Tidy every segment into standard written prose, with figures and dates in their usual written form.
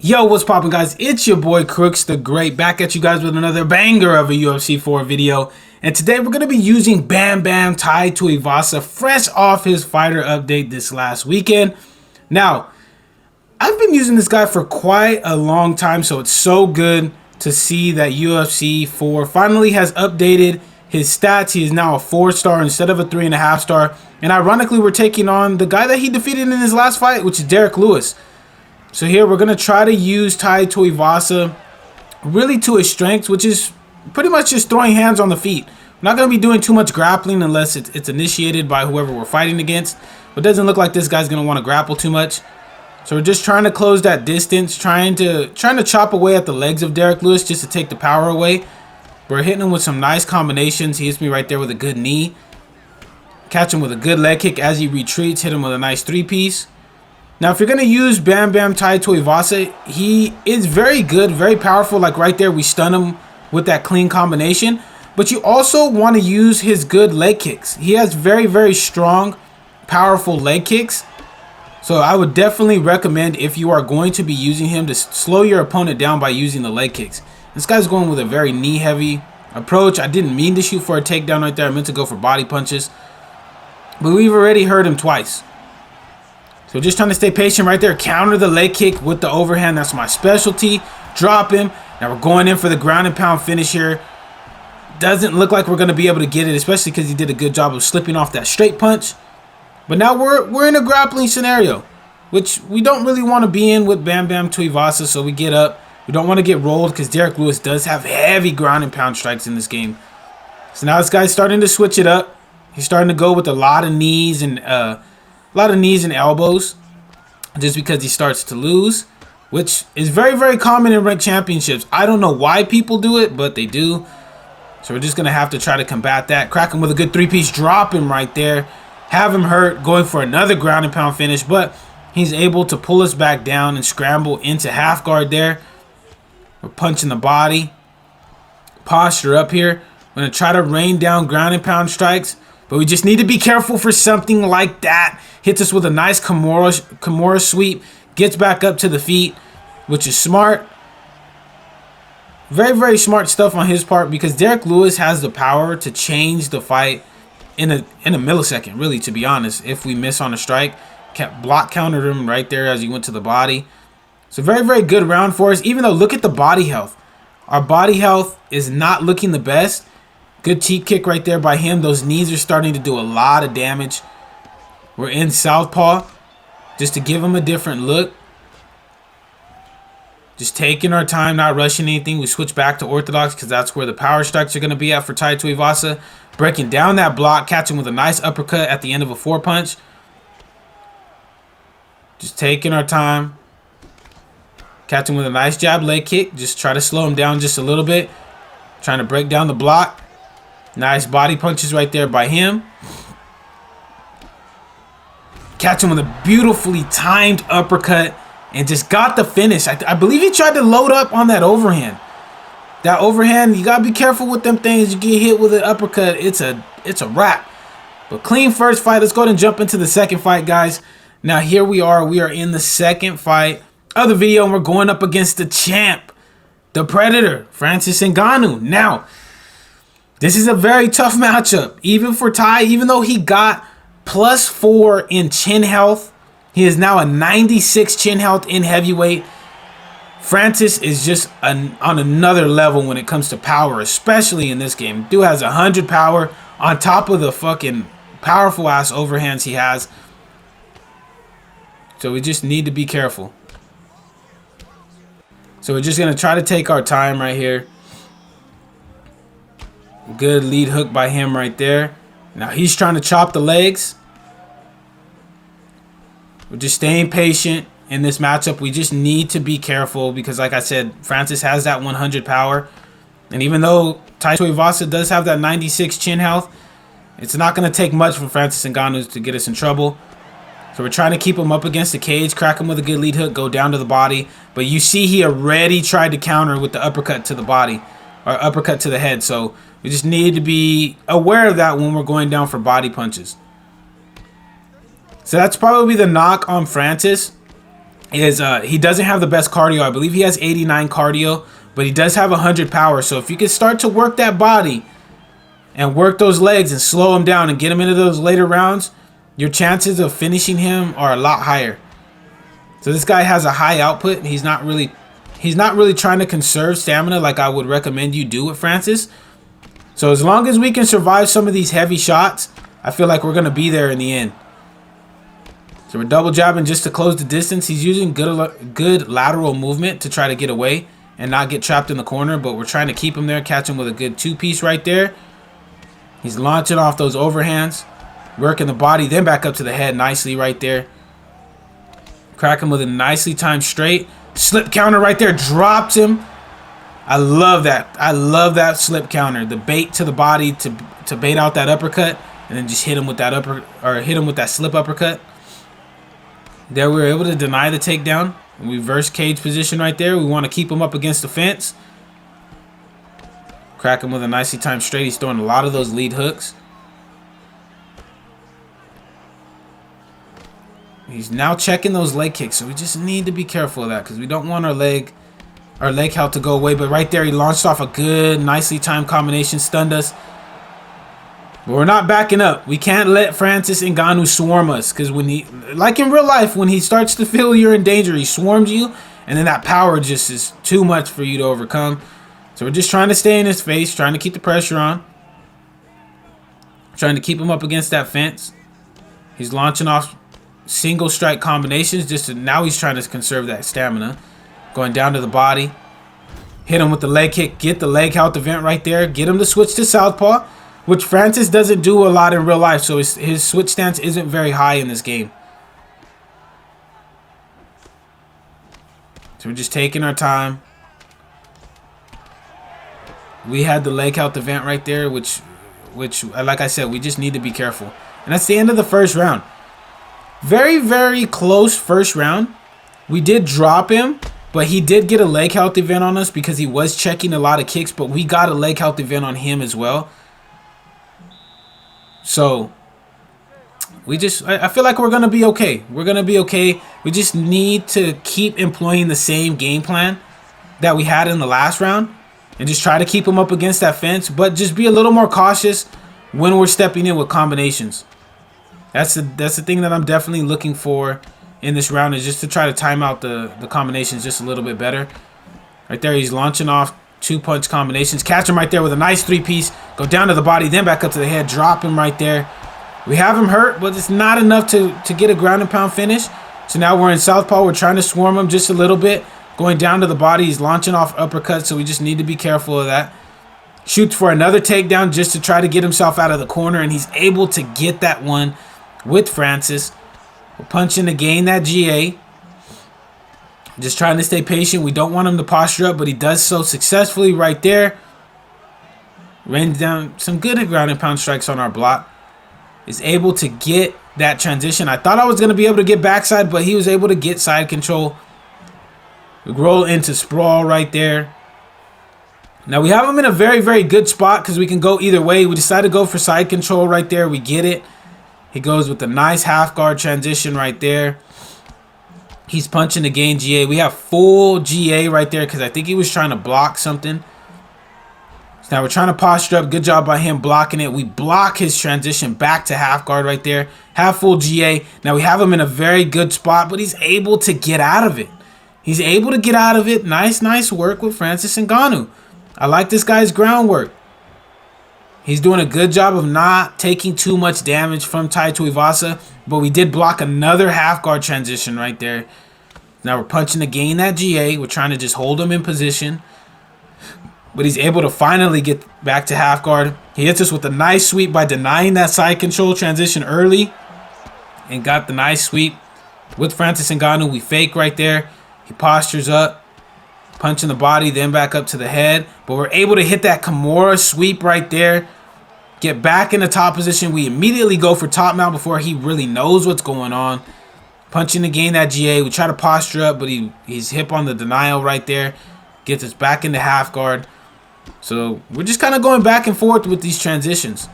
Yo, what's poppin', guys? It's your boy Crooks the Great, back at you guys with another banger of a UFC 4 video. And today we're going to be using Bam Bam Tai Tuivasa, fresh off his fighter update this last weekend. Now, I've been using this guy for quite a long time, so it's so good to see that UFC 4 finally has updated his stats. He is now a 4-star instead of a 3.5-star. And ironically, we're taking on the guy that he defeated in his last fight, which is Derek Lewis. So here we're going to try to use Tai Tuivasa really to his strengths, which is pretty much just throwing hands on the feet. We're not going to be doing too much grappling unless it's initiated by whoever we're fighting against. But it doesn't look like this guy's going to want to grapple too much. So we're just trying to close that distance, trying to chop away at the legs of Derek Lewis just to take the power away. We're hitting him with some nice combinations. He hits me right there with a good knee. Catch him with a good leg kick as he retreats. Hit him with a nice 3-piece. Now, if you're going to use Bam Bam Tai Tuivasa, he is very good, very powerful. Like right there, we stun him with that clean combination. But you also want to use his good leg kicks. He has very, very strong, powerful leg kicks. So I would definitely recommend, if you are going to be using him, to slow your opponent down by using the leg kicks. This guy's going with a very knee-heavy approach. I didn't mean to shoot for a takedown right there. I meant to go for body punches. But we've already hurt him twice. So just trying to stay patient right there. Counter the leg kick with the overhand. That's my specialty. Drop him. Now we're going in for the ground and pound finish here. Doesn't look like we're going to be able to get it, especially because he did a good job of slipping off that straight punch. But now we're in a grappling scenario, which we don't really want to be in with Bam Bam Tuivasa. So we get up. We don't want to get rolled because Derek Lewis does have heavy ground and pound strikes in this game. So now this guy's starting to switch it up. He's starting to go with a lot of knees and elbows, just because he starts to lose, which is very, very common in ranked championships. I don't know why people do it, but they do. So we're just going to have to try to combat that. Crack him with a good 3-piece, drop him right there, have him hurt, going for another ground and pound finish, but he's able to pull us back down and scramble into half guard there. We're punching the body. Posture up here. We're going to try to rain down ground and pound strikes, but we just need to be careful for something like that. Hits us with a nice Kimura sweep. Gets back up to the feet, which is smart. Very, very smart stuff on his part, because Derek Lewis has the power to change the fight in a millisecond, really, to be honest. If we miss on a strike, block countered him right there as he went to the body. So very, very good round for us, even though look at the body health. Our body health is not looking the best. Good teep kick right there by him. Those knees are starting to do a lot of damage. We're in southpaw just to give him a different look. Just taking our time, not rushing anything. We switch back to orthodox because that's where the power strikes are going to be at for Tai Tuivasa. Breaking down that block, catching with a nice uppercut at the end of a 4-punch. Just taking our time. Catching with a nice jab leg kick. Just try to slow him down just a little bit. Trying to break down the block. Nice body punches right there by him. Catch him with a beautifully timed uppercut and just got the finish. I believe he tried to load up on that overhand. That overhand, you got to be careful with them things. You get hit with an uppercut, it's a wrap. But clean first fight. Let's go ahead and jump into the second fight, guys. Now here we are. We are in the second fight of the video, and we're going up against the champ, the Predator, Francis Ngannu. Now, this is a very tough matchup, even for Tai. Even though he got +4 in chin health, he is now a 96 chin health in heavyweight. Francis is just on another level when it comes to power, especially in this game. Dude has 100 power on top of the fucking powerful ass overhands he has. So we just need to be careful. So we're just going to try to take our time right here. Good lead hook by him right there. Now he's trying to chop the legs. We're just staying patient in this matchup. We just need to be careful because, like I said, Francis has that 100 power. And even though Tai Tuivasa does have that 96 chin health, it's not going to take much for Francis Ngannu to get us in trouble. So we're trying to keep him up against the cage, crack him with a good lead hook, go down to the body. But you see he already tried to counter with the uppercut to the body, or uppercut to the head. So we just need to be aware of that when we're going down for body punches. So that's probably the knock on Francis. is he doesn't have the best cardio. I believe he has 89 cardio, but he does have 100 power. So if you can start to work that body and work those legs and slow him down and get him into those later rounds, your chances of finishing him are a lot higher. So this guy has a high output. He's not really trying to conserve stamina like I would recommend you do with Francis. So as long as we can survive some of these heavy shots, I feel like we're going to be there in the end. So we're double jabbing just to close the distance. He's using good lateral movement to try to get away and not get trapped in the corner, but we're trying to keep him there, catch him with a good two-piece right there. He's launching off those overhands, working the body, then back up to the head nicely right there. Crack him with a nicely timed straight. Slip counter right there, drops him. I love that. I love that slip counter. The bait to the body to bait out that uppercut, and then just hit him with that hit him with that slip uppercut. There we were able to deny the takedown. Reverse cage position right there. We want to keep him up against the fence. Crack him with a nicely timed straight. He's throwing a lot of those lead hooks. He's now checking those leg kicks, so we just need to be careful of that because we don't want our leg health to go away. But right there, he launched off a good, nicely timed combination, stunned us. But we're not backing up. We can't let Francis Ngannu swarm us because when he, like in real life, when he starts to feel you're in danger, he swarms you, and then that power just is too much for you to overcome. So we're just trying to stay in his face, trying to keep the pressure on, trying to keep him up against that fence. He's launching off single strike combinations now he's trying to conserve that stamina. Going down to the body, hit him with the leg kick, get the leg health event right there, get him to switch to southpaw, which Francis doesn't do a lot in real life, so his switch stance isn't very high in this game. So we're just taking our time. We had the leg health event right there, which like I said, we just need to be careful. And that's the end of the first round. Very, very close first round. We did drop him, but he did get a leg health event on us because he was checking a lot of kicks, but we got a leg health event on him as well. So I feel like we're going to be okay. We're going to be okay. We just need to keep employing the same game plan that we had in the last round and just try to keep him up against that fence, but just be a little more cautious when we're stepping in with combinations. That's the thing that I'm definitely looking for in this round, is just to try to time out the combinations just a little bit better. Right there, he's launching off two-punch combinations. Catch him right there with a nice three-piece. Go down to the body, then back up to the head. Drop him right there. We have him hurt, but it's not enough to get a ground and pound finish. So now we're in southpaw. We're trying to swarm him just a little bit. Going down to the body. He's launching off uppercuts, so we just need to be careful of that. Shoots for another takedown just to try to get himself out of the corner, and he's able to get that one with Francis. We're punching to gain that GA. Just trying to stay patient. We don't want him to posture up, but he does so successfully right there. Rains down some good ground and pound strikes on our block. Is able to get that transition. I thought I was going to be able to get backside, but he was able to get side control. We roll into sprawl right there. Now we have him in a very, very good spot because we can go either way. We decided to go for side control right there. We get it. He goes with a nice half guard transition right there. He's punching to gain GA. We have full GA right there because I think he was trying to block something. So now we're trying to posture up. Good job by him blocking it. We block his transition back to half guard right there. Have full GA. Now we have him in a very good spot, but he's able to get out of it. He's able to get out of it. Nice work with Francis Ngannu. I like this guy's groundwork. He's doing a good job of not taking too much damage from Tai Tuivasa, but we did block another half guard transition right there. Now we're punching to gain that GA. We're trying to just hold him in position, but he's able to finally get back to half guard. He hits us with a nice sweep by denying that side control transition early and got the nice sweep with Francis Ngannu. We fake right there. He postures up, punching the body, then back up to the head, but we're able to hit that Kimura sweep right there. Get back in the top position. We immediately go for top mount before he really knows what's going on. Punching to gain that GA. We try to posture up, but he's hip on the denial right there. Gets us back into half guard. So we're just kind of going back and forth with these transitions.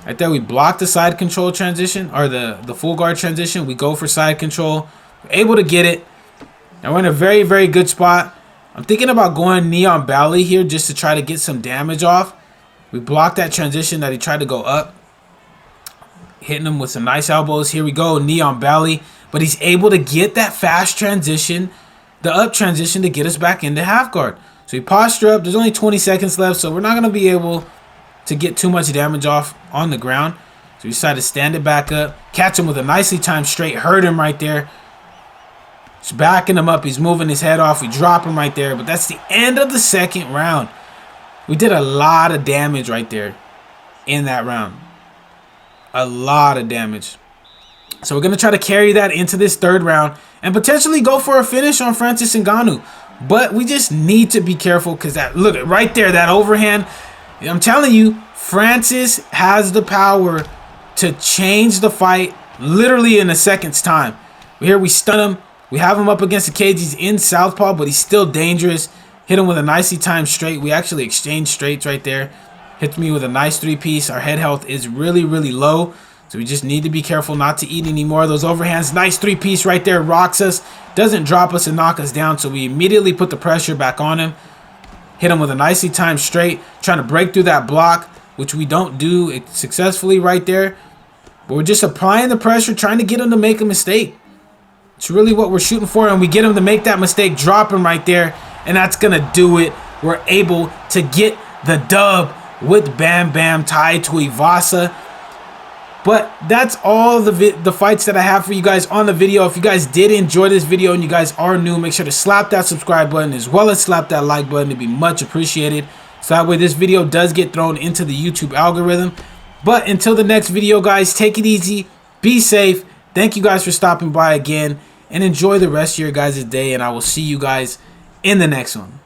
Right there, we block the side control transition, or the full guard transition. We go for side control. We're able to get it. And we're in a very, very good spot. I'm thinking about going knee on belly here just to try to get some damage off. We blocked that transition that he tried to go up. Hitting him with some nice elbows. Here we go, knee on belly. But he's able to get that fast transition, the up transition, to get us back into half guard. So he posture up. There's only 20 seconds left, so we're not going to be able to get too much damage off on the ground. So we decide to stand it back up, catch him with a nicely timed straight, hurt him right there. Just backing him up. He's moving his head off. We drop him right there. But that's the end of the second round. We did a lot of damage right there in that round. A lot of damage. So we're going to try to carry that into this third round and potentially go for a finish on Francis Ngannu. But we just need to be careful because that, look, right there, that overhand. I'm telling you, Francis has the power to change the fight literally in a second's time. Here we stun him. We have him up against the cage. He's in southpaw, but he's still dangerous. Hit him with a nicely timed straight. We actually exchanged straights right there. Hits me with a nice three-piece. Our head health is really, really low. So we just need to be careful not to eat any more of those overhands. Nice three-piece right there. Rocks us. Doesn't drop us and knock us down. So we immediately put the pressure back on him. Hit him with a nicely timed straight. Trying to break through that block, which we don't do successfully right there. But we're just applying the pressure, trying to get him to make a mistake. It's really what we're shooting for. And we get him to make that mistake. Drop him right there. And that's going to do it. We're able to get the dub with Bam Bam Tai Tuivasa. But that's all the fights that I have for you guys on the video. If you guys did enjoy this video and you guys are new, make sure to slap that subscribe button as well as slap that like button. It'd be much appreciated. So that way this video does get thrown into the YouTube algorithm. But until the next video, guys, take it easy. Be safe. Thank you guys for stopping by again. And enjoy the rest of your guys' day. And I will see you guys in the next one.